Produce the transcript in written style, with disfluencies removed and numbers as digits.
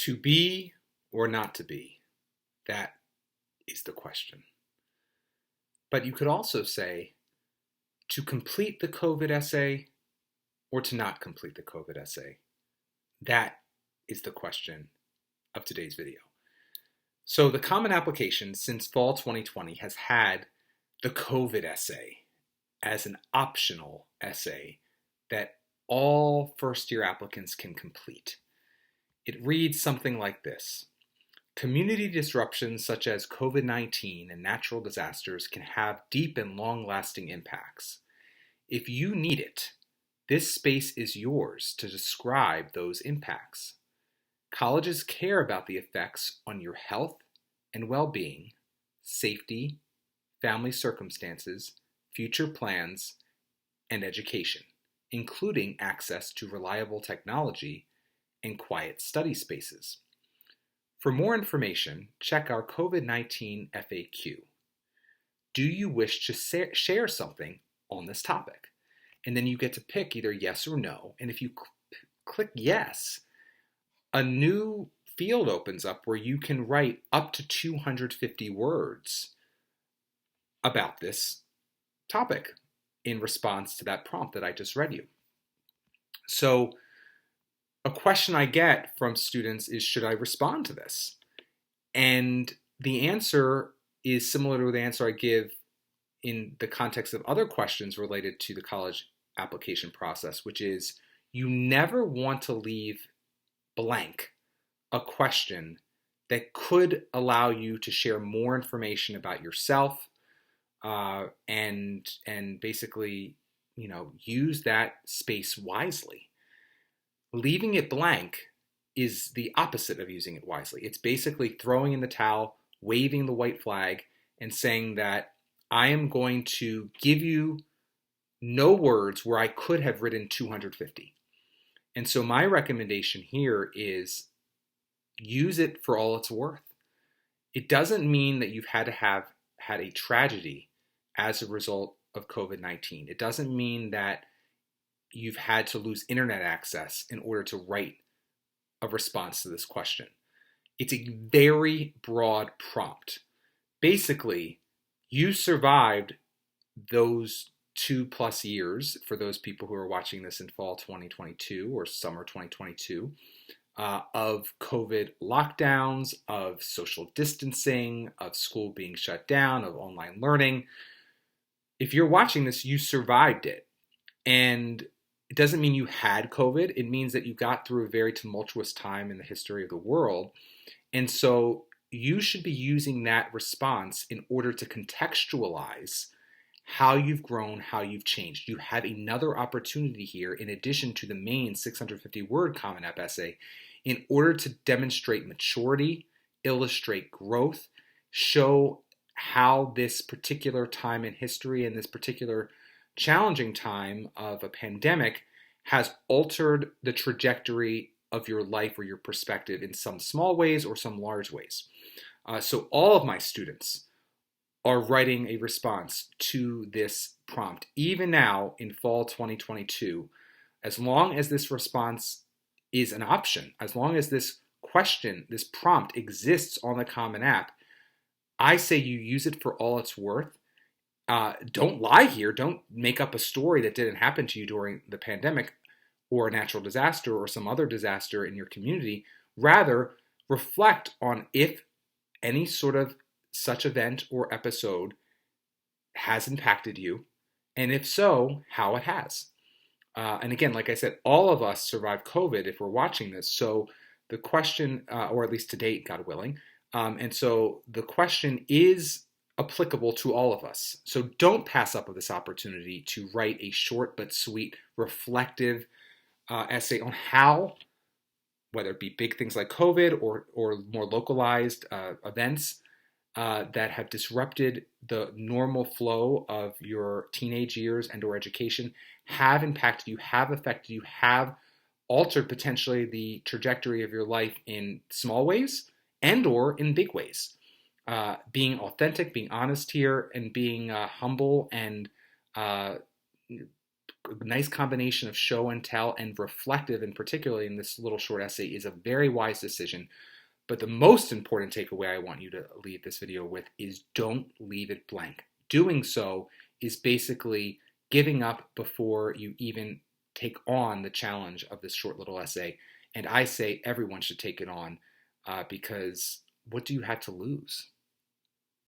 To be or not to be? That is the question. But you could also say to complete the COVID essay or to not complete the COVID essay. That is the question of today's video. So the Common Application since fall 2020 has had the COVID essay as an optional essay that all first-year applicants can complete. It reads something like this. Community disruptions such as COVID-19 and natural disasters can have deep and long-lasting impacts. If you need it, this space is yours to describe those impacts. Colleges care about the effects on your health and well-being, safety, family circumstances, future plans, and education, including access to reliable technology and quiet study spaces. For more information, check our COVID-19 FAQ. Do you wish to share something on this topic? And then you get to pick either yes or no. And if you click yes, a new field opens up where you can write up to 250 words about this topic in response to that prompt that I just read you. So a question I get from students is, should I respond to this? And the answer is similar to the answer I give in the context of other questions related to the college application process, which is you never want to leave blank a question that could allow you to share more information about yourself and basically, use that space wisely. Leaving it blank is the opposite of using it wisely. It's basically throwing in the towel, waving the white flag, and saying that I am going to give you no words where I could have written 250. And so my recommendation here is use it for all it's worth. It doesn't mean that you've had to have had a tragedy as a result of COVID-19. It doesn't mean that you've had to lose internet access in order to write a response to this question. It's a very broad prompt. Basically, you survived those 2+ years, for those people who are watching this in fall 2022 or summer 2022, of COVID lockdowns, of social distancing, of school being shut down, of online learning. If you're watching this, you survived it. And it doesn't mean you had COVID. It means that you got through a very tumultuous time in the history of the world. And so you should be using that response in order to contextualize how you've grown, how you've changed. You have another opportunity here, in addition to the main 650-word Common App essay, in order to demonstrate maturity, illustrate growth, show how this particular time in history and this particular challenging time of a pandemic has altered the trajectory of your life or your perspective in some small ways or some large ways. So all of my students are writing a response to this prompt, even now in fall 2022. As long as this response is an option, as long as this question, this prompt exists on the Common App, I say you use it for all it's worth. Don't lie here. Don't make up a story that didn't happen to you during the pandemic or a natural disaster or some other disaster in your community. Rather, reflect on if any sort of such event or episode has impacted you, and if so, how it has. And again, like I said, all of us survived COVID if we're watching this. So the question, or at least to date, God willing, and so the question is applicable to all of us. So don't pass up this opportunity to write a short but sweet, reflective essay on how, whether it be big things like COVID or more localized events that have disrupted the normal flow of your teenage years and or education, have impacted you, have affected you, have altered potentially the trajectory of your life in small ways and or in big ways. Being authentic, being honest here, and being humble and a nice combination of show and tell and reflective, and particularly in this little short essay, is a very wise decision. But the most important takeaway I want you to leave this video with is don't leave it blank. Doing so is basically giving up before you even take on the challenge of this short little essay. And I say everyone should take it on because what do you have to lose?